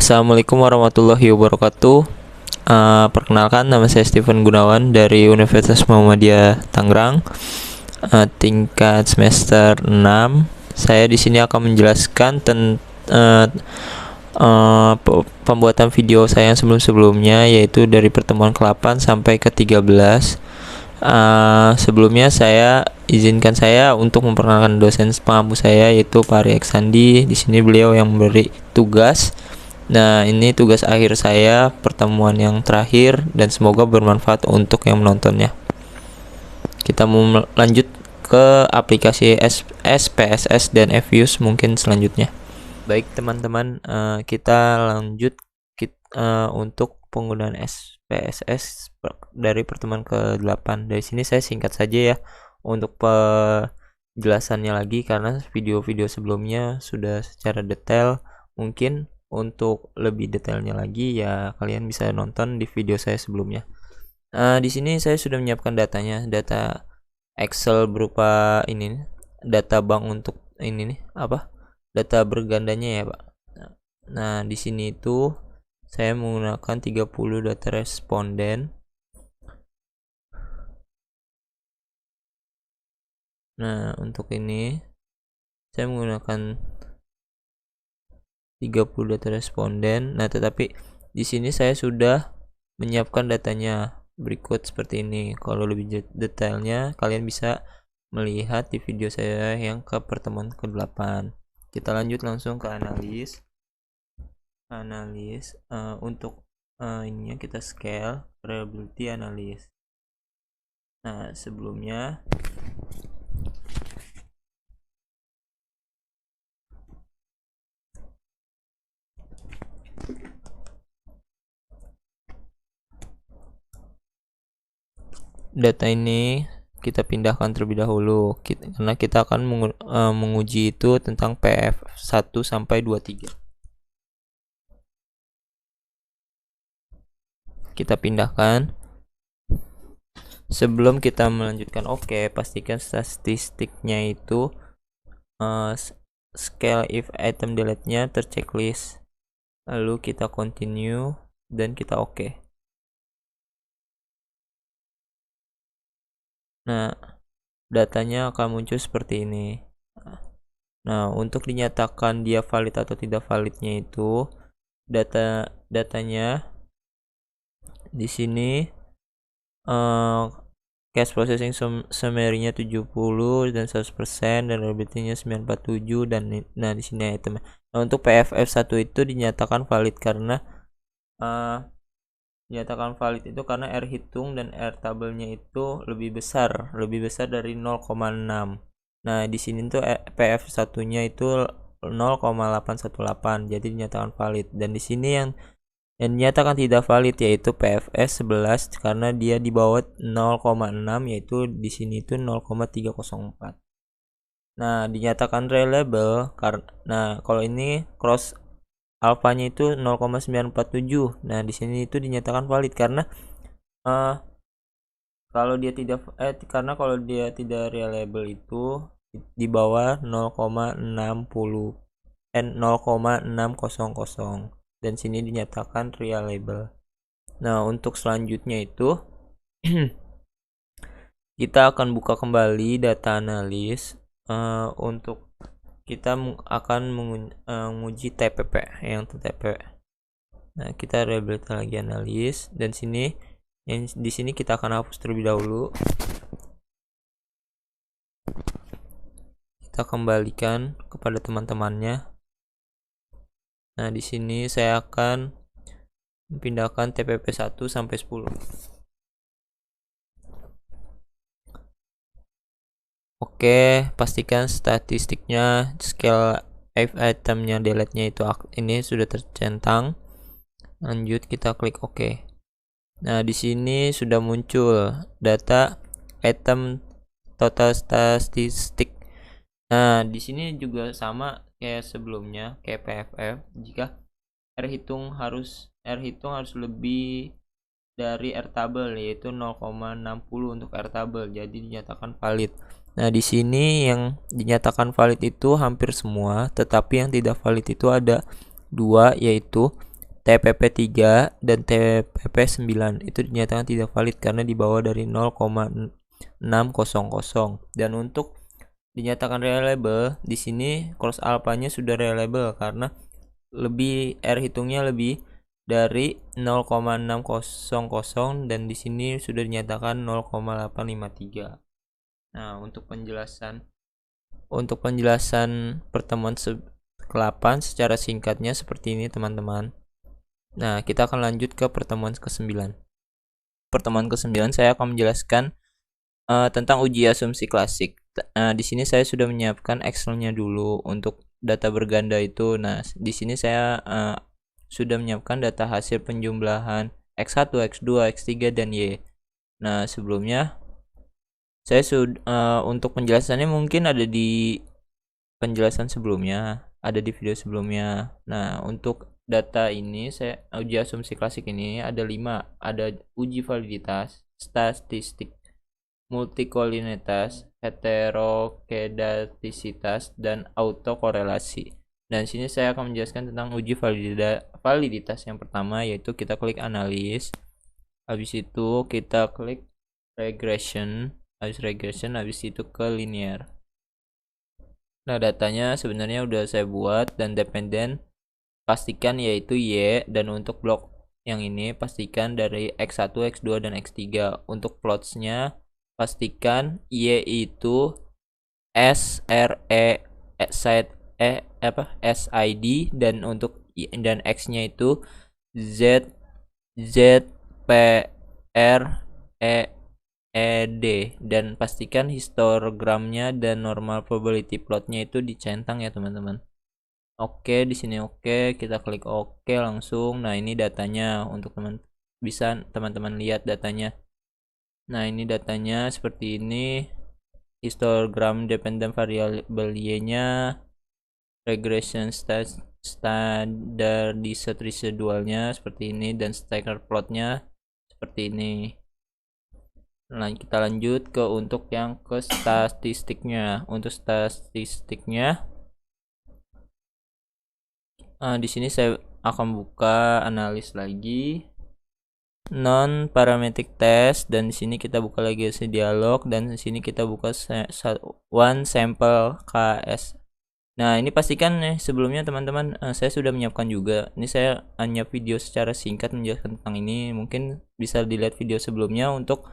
Assalamualaikum warahmatullahi wabarakatuh. Perkenalkan, nama saya Steven Gunawan dari Universitas Muhammadiyah Tangerang, tingkat semester 6. Saya di sini akan menjelaskan pembuatan video saya yang sebelum-sebelumnya, yaitu dari pertemuan ke-8 sampai ke-13. Sebelumnya izinkan saya untuk memperkenalkan dosen pengampu saya, yaitu Pak Ari Eksandi. Di sini beliau yang memberi tugas. Nah, ini tugas akhir saya, pertemuan yang terakhir, dan semoga bermanfaat untuk yang menontonnya. Kita mau lanjut ke aplikasi SPSS dan FUSE mungkin selanjutnya. Baik teman-teman, kita lanjut untuk penggunaan SPSS dari pertemuan ke-8. Dari sini saya singkat saja ya untuk penjelasannya lagi, karena video-video sebelumnya sudah secara detail. Mungkin untuk lebih detailnya lagi ya kalian bisa nonton di video saya sebelumnya. Di sini saya sudah menyiapkan datanya, data Excel berupa ini, data bank untuk ini nih, data bergandanya ya Pak. Nah di sini itu saya menggunakan 30 data responden. Nah untuk ini saya menggunakan 30 data responden. Nah, tetapi di sini saya sudah menyiapkan datanya berikut seperti ini. Kalau lebih detailnya kalian bisa melihat di video saya yang ke pertemuan ke-8. Kita lanjut langsung ke analis. Untuk ininya kita scale reliability analysis. Nah, sebelumnya data ini kita pindahkan terlebih dahulu karena kita akan menguji itu tentang PF 1 sampai 23. Kita pindahkan. Sebelum kita melanjutkan, pastikan statistiknya itu scale if item delete-nya terchecklist. Lalu kita continue dan kita Nah, datanya akan muncul seperti ini. Nah, untuk dinyatakan dia valid atau tidak validnya itu datanya di sini cache processing summary-nya 70 dan 100% dan reliability-nya 947 dan nah di sini item. Nah, untuk PFF1 itu dinyatakan valid karena karena R hitung dan R tabelnya itu lebih besar dari 0,6. Nah, di sini tuh PF1-nya itu 0,818, jadi dinyatakan valid. Dan di sini yang dinyatakan tidak valid yaitu PFS 11 karena dia di bawah 0,6, yaitu di sini itu 0,304. Nah, dinyatakan reliable karena kalau ini cross alfanya itu 0,947. Nah, di sini itu dinyatakan valid karena kalau dia tidak reliable itu di bawah 0,600 dan sini dinyatakan reliable. Nah, untuk selanjutnya itu kita akan buka kembali data analis untuk kita akan menguji TPP yang TPP. Nah, kita reliability lagi analis dan di sini kita akan hapus terlebih dahulu. Kita kembalikan kepada teman-temannya. Nah, di sini saya akan memindahkan TPP 1 sampai 10. Pastikan statistiknya scale itemnya delete-nya itu ini sudah tercentang. Lanjut kita klik OK. Nah, di sini sudah muncul data item total statistik. Nah, di sini juga sama kayak sebelumnya, kayak PFF. Jika R hitung harus lebih dari R tabel, yaitu 0,60 untuk R tabel, jadi dinyatakan valid. Nah, di sini yang dinyatakan valid itu hampir semua, tetapi yang tidak valid itu ada 2, yaitu TPP 3 dan TPP 9 itu dinyatakan tidak valid karena di bawah dari 0,600. Dan untuk dinyatakan reliable, di sini cross alpanya sudah reliable karena lebih R hitungnya lebih dari 0,600 dan di sini sudah dinyatakan 0,853. Nah, untuk penjelasan pertemuan ke-8 secara singkatnya seperti ini, teman-teman. Nah, kita akan lanjut ke pertemuan ke-9. Pertemuan ke-9 saya akan menjelaskan tentang uji asumsi klasik. Di sini saya sudah menyiapkan Excel-nya dulu untuk data berganda itu. Nah, di sini saya sudah menyiapkan data hasil penjumlahan X1, X2, X3 dan Y. Nah, sebelumnya saya untuk penjelasannya mungkin ada di penjelasan sebelumnya, ada di video sebelumnya. Nah, untuk data ini saya uji asumsi klasik ini ada 5, ada uji validitas, statistik, multikolinitas, heterokedatisitas, dan autokorelasi. Dan sini saya akan menjelaskan tentang uji validitas. Yang pertama yaitu kita klik analis, habis itu kita klik regression, habis itu ke linear. Nah, datanya sebenarnya udah saya buat dan dependen pastikan yaitu Y, dan untuk blok yang ini pastikan dari X1, X2 dan X3. Untuk plotsnya pastikan Y itu SID, dan untuk dan X-nya itu Z P R ED, dan pastikan histogramnya dan normal probability plotnya itu dicentang ya, teman-teman. Oke, di sini oke, kita klik oke langsung. Nah, ini datanya untuk teman-teman lihat datanya. Nah, ini datanya seperti ini. Histogram dependent variable Y-nya, regression standardized residualnya seperti ini, dan stacker plotnya seperti ini. Nah, kita lanjut ke untuk yang ke statistiknya. Untuk statistiknya, di sini saya akan buka analis lagi, non parametric test, dan di sini kita buka lagi dialog, dan di sini kita buka one sample KS. Nah, ini pastikan sebelumnya teman-teman, saya sudah menyiapkan juga. Ini saya hanya video secara singkat menjelaskan tentang ini. Mungkin bisa dilihat video sebelumnya untuk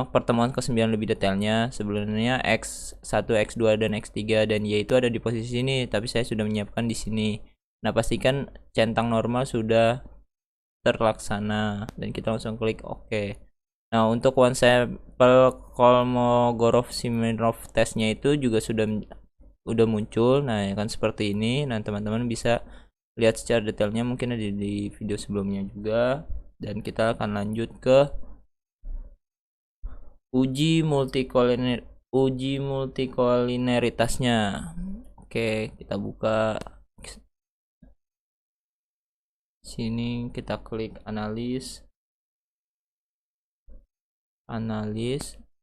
pertemuan ke-9 lebih detailnya. Sebelumnya X1, X2 dan X3 dan Y itu ada di posisi ini, tapi saya sudah menyiapkan di sini. Nah, pastikan centang normal sudah terlaksana dan kita langsung klik OK. Nah, untuk one sample Kolmogorov-Smirnov testnya itu juga udah muncul. Nah, ya kan seperti ini. Nah, teman-teman bisa lihat secara detailnya mungkin ada di video sebelumnya juga. Dan kita akan lanjut ke uji multikolineritasnya. Oke, kita buka sini, kita klik analis,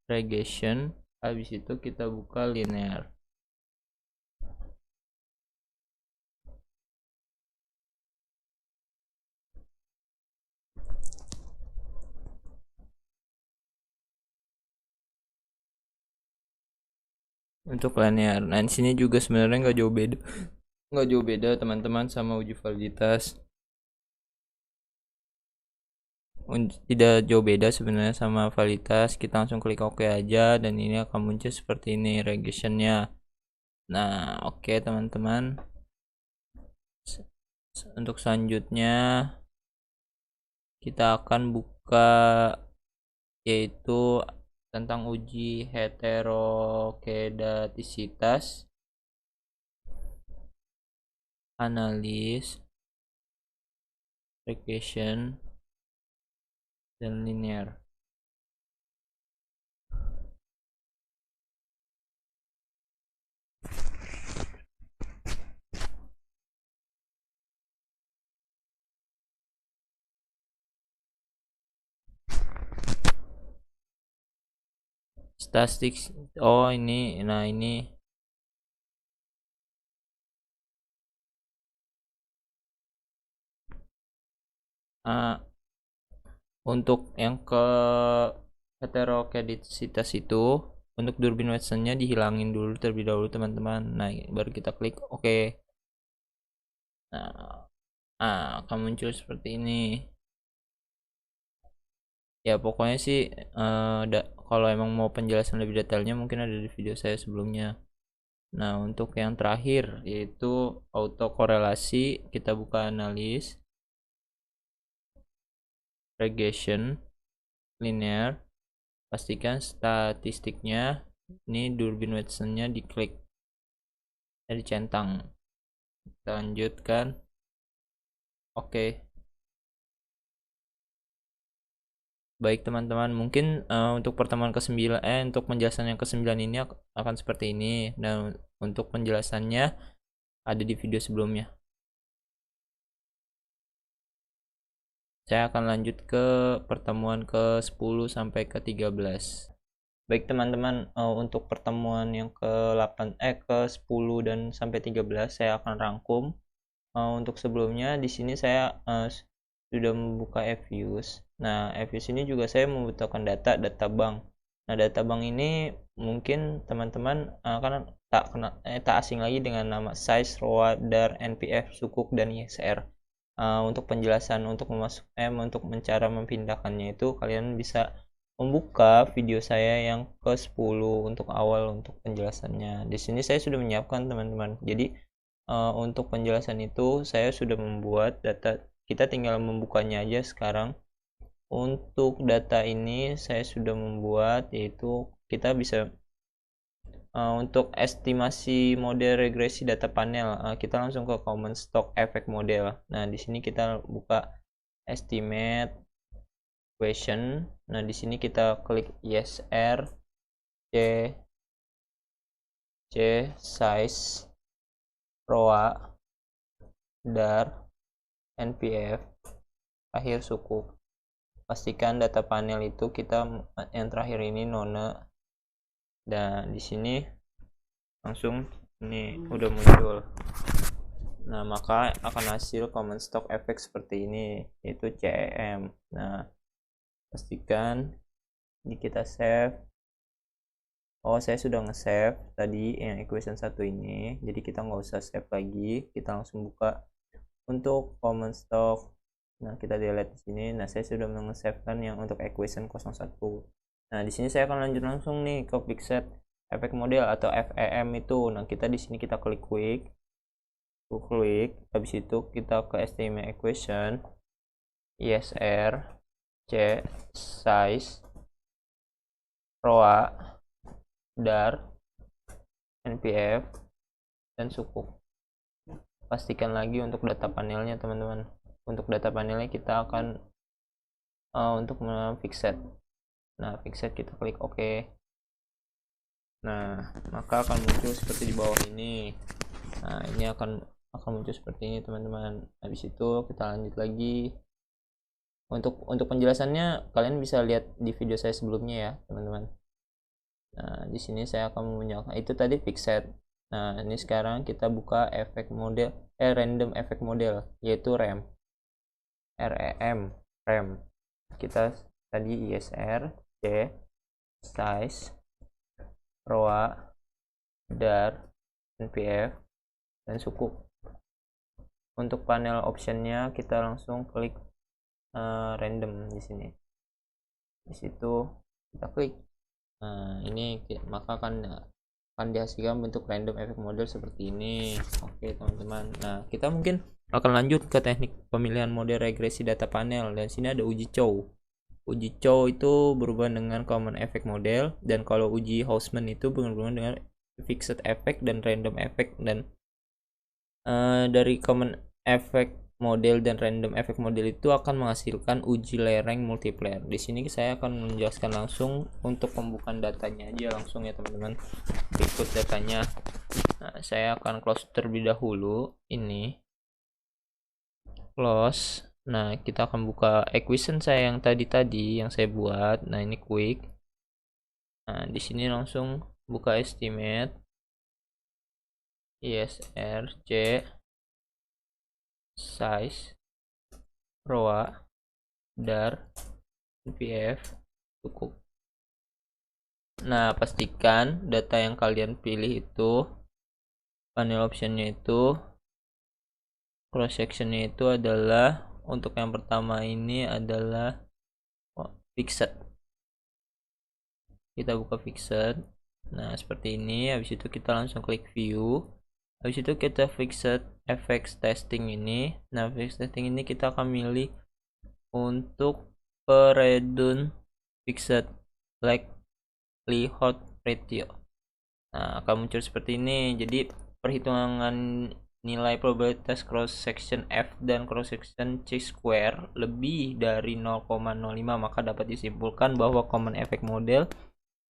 regression, habis itu kita buka linear. Untuk linear, nah di sini juga sebenarnya nggak jauh beda teman-teman sama uji validitas. Tidak jauh beda sebenarnya sama validitas. Kita langsung klik OK aja dan ini akan muncul seperti ini regressionnya. Nah, oke teman-teman, untuk selanjutnya kita akan buka yaitu tentang uji heterokedatisitas, analis, regression, dan linear. Statistik, oh ini, nah ini uh, untuk yang ke heterokedisitas itu, untuk Durbin Watson-nya dihilangin dulu terlebih dahulu teman-teman. Nah, baru kita klik oke. Nah, akan muncul seperti ini. Ya pokoknya sih kalau emang mau penjelasan lebih detailnya mungkin ada di video saya sebelumnya. Nah, untuk yang terakhir yaitu autokorelasi, kita buka analis, regression, linear, pastikan statistiknya. Ini Durbin Watson-nya diklik, dicentang. Kita lanjutkan. Oke. Baik teman-teman, mungkin untuk pertemuan ke-9 untuk penjelasan yang ke-9 ini akan seperti ini. Dan untuk penjelasannya ada di video sebelumnya. Saya akan lanjut ke pertemuan ke-10 sampai ke-13. Baik teman-teman, untuk pertemuan yang ke-10 dan sampai 13 saya akan rangkum. Untuk sebelumnya di sini saya sudah membuka Fuse. Nah, Fuse ini juga saya membutuhkan data bank. Nah, data bank ini mungkin teman-teman kan tak asing lagi dengan nama size, ROA, DAR, NPF, sukuk, dan ISR. Untuk penjelasan untuk cara memindahkannya itu kalian bisa membuka video saya yang ke-10 untuk awal untuk penjelasannya. Di sini saya sudah menyiapkan teman-teman. Jadi untuk penjelasan itu saya sudah membuat data, kita tinggal membukanya aja sekarang. Untuk data ini saya sudah membuat, yaitu kita bisa untuk estimasi model regresi data panel, kita langsung ke common stock effect model. Nah, di sini kita buka estimate equation. Nah, di sini kita klik ISR, C size, ROA, DAR, NPF, akhir suku. Pastikan data panel itu kita yang terakhir ini nona. Dan di sini langsung ini udah muncul. Nah, maka akan hasil common stock effect seperti ini, yaitu CEM. Nah, pastikan ini kita save. Saya sudah nge-save tadi yang equation 1 ini, jadi kita nggak usah save lagi, kita langsung buka untuk common stock. Nah, kita delete di sini. Nah, saya sudah meng-save-kan yang untuk equation 01. Nah, di sini saya akan lanjut langsung nih ke fixed effect model atau FEM itu. Nah, kita di sini kita klik habis itu kita ke estimate equation, ISR, C size, ROA, DAR, NPF, dan suku. Pastikan lagi untuk data panelnya teman-teman. Untuk data panelnya kita akan untuk fixed. Nah, fixed kita klik OK. Nah, maka akan muncul seperti di bawah ini. Nah, ini akan muncul seperti ini teman-teman. Habis itu kita lanjut lagi. Untuk penjelasannya kalian bisa lihat di video saya sebelumnya ya teman-teman. Nah, di sini saya akan menyalakan itu tadi fixed. Nah, ini sekarang kita buka efek model random effect model, yaitu RAM. RAM. Kita tadi ISR, C size, ROA, DAR, NPF, dan suku. Untuk panel optionnya kita langsung klik random di sini. Di situ kita klik. Nah, ini maka akan dihasilkan bentuk random effect model seperti ini. Oke teman-teman. Nah, kita mungkin akan lanjut ke teknik pemilihan model regresi data panel. Dan sini ada uji Chow. Uji Chow itu berhubungan dengan common effect model, dan kalau uji Hausman itu berhubungan dengan fixed effect dan random effect. Dan dari common effect model dan random effect model itu akan menghasilkan uji lereng multiplier. Di sini saya akan menjelaskan langsung untuk pembukaan datanya aja langsung ya teman-teman. Berikut datanya. Nah, saya akan close terlebih dahulu ini. Close. Nah, kita akan buka equation saya yang tadi yang saya buat. Nah, ini quick. Nah, di sini langsung buka estimate ISR, C size, ROA, dar npf cukup. Nah, pastikan data yang kalian pilih itu panel optionnya itu cross sectionnya itu adalah, untuk yang pertama ini adalah fixed. Kita buka fixed. Nah, seperti ini. Habis itu kita langsung klik view. Habis itu kita fixed effects testing ini. Nah, effects testing ini kita akan milih untuk peredun fixed likelihood ratio. Nah, akan muncul seperti ini. Jadi perhitungan nilai probabilitas cross section F dan cross section C square lebih dari 0,05, maka dapat disimpulkan bahwa common effect model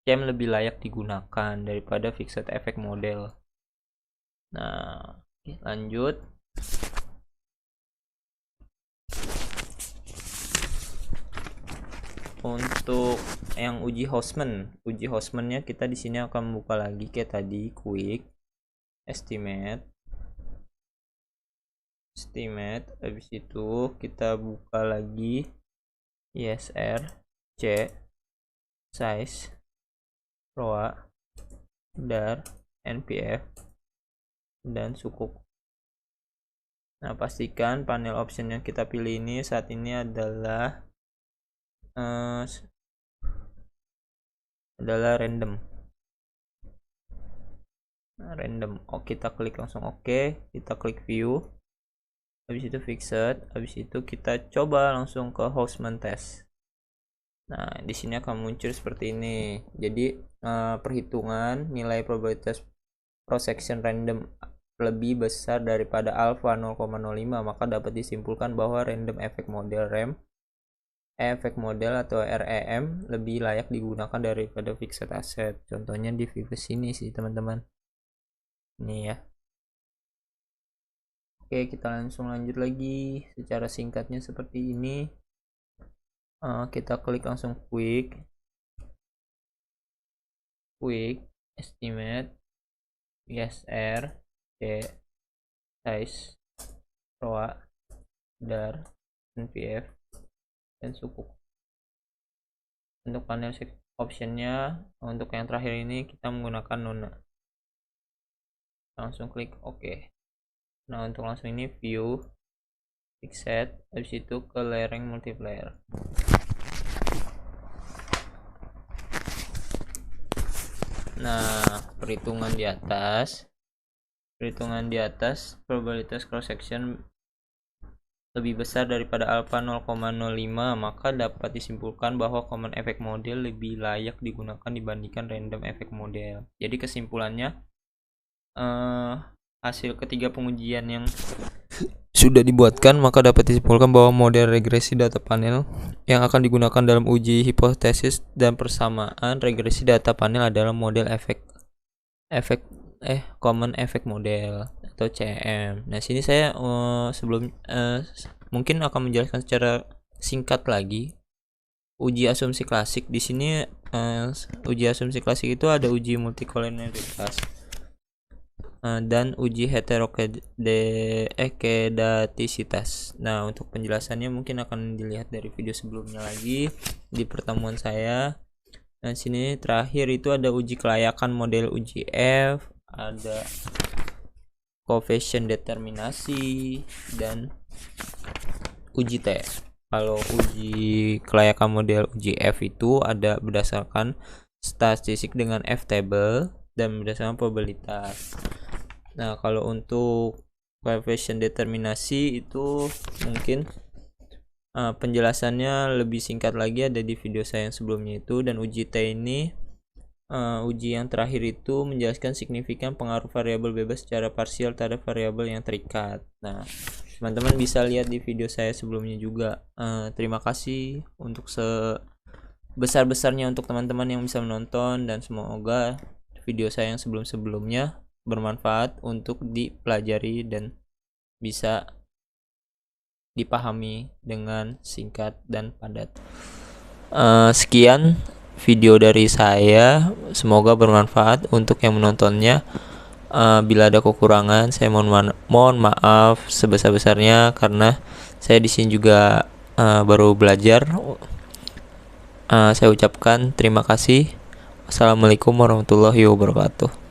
CM lebih layak digunakan daripada fixed effect model. Nah, lanjut. Untuk yang uji Hostman-nya kita di sini akan buka lagi kayak tadi, quick estimate. Habis itu kita buka lagi ISR, C, size, ROA, dar, NPF, dan suku. Nah, pastikan panel option yang kita pilih ini saat ini adalah random. Kita klik langsung oke. Kita klik view. Habis itu fixed. Habis itu kita coba langsung ke Hostman test. Nah, di sini akan muncul seperti ini. Jadi perhitungan nilai probabilitas cross section random lebih besar daripada alpha 0,05, maka dapat disimpulkan bahwa random effect model effect model atau REM lebih layak digunakan daripada fixed asset. Contohnya di Vives ini sih, teman-teman. Ini ya. Oke, kita langsung lanjut lagi. Secara singkatnya seperti ini. Kita klik langsung quick estimate, ISR, C, size, ROA, dar, NPF, dan suku. Untuk panel optionnya, untuk yang terakhir ini kita menggunakan nona. Langsung klik OK. Nah, untuk langsung ini view, fixed, habis itu ke lereng multiplier. Nah, perhitungan di atas probabilitas cross section lebih besar daripada alpha 0,05, maka dapat disimpulkan bahwa common effect model lebih layak digunakan dibandingkan random effect model. Jadi kesimpulannya, hasil ketiga pengujian yang sudah dibuatkan, maka dapat disimpulkan bahwa model regresi data panel yang akan digunakan dalam uji hipotesis dan persamaan regresi data panel adalah model common effect model atau CM. Nah, sini saya mungkin akan menjelaskan secara singkat lagi uji asumsi klasik. Di sini uji asumsi klasik itu ada uji multikolonialitas dan uji heterokedatisitas. Nah, untuk penjelasannya mungkin akan dilihat dari video sebelumnya lagi di pertemuan saya. Nah, sini terakhir itu ada uji kelayakan model uji F, ada coefficient determinasi, dan uji T. Kalau uji kelayakan model uji F itu ada berdasarkan statistik dengan F table dan berdasarkan probabilitas. Nah, kalau untuk coefficient determinasi itu mungkin penjelasannya lebih singkat lagi, ada di video saya yang sebelumnya itu. Dan uji T ini uji yang terakhir itu menjelaskan signifikan pengaruh variabel bebas secara parsial terhadap variabel yang terikat. Nah, teman-teman bisa lihat di video saya sebelumnya juga. Terima kasih untuk sebesar-besarnya untuk teman-teman yang bisa menonton, dan semoga video saya yang sebelum-sebelumnya bermanfaat untuk dipelajari dan bisa dipahami dengan singkat dan padat. Sekian video dari saya, semoga bermanfaat untuk yang menontonnya. Bila ada kekurangan, saya mohon maaf sebesar-besarnya, karena saya di sini juga baru belajar. Saya ucapkan terima kasih. Assalamualaikum warahmatullahi wabarakatuh.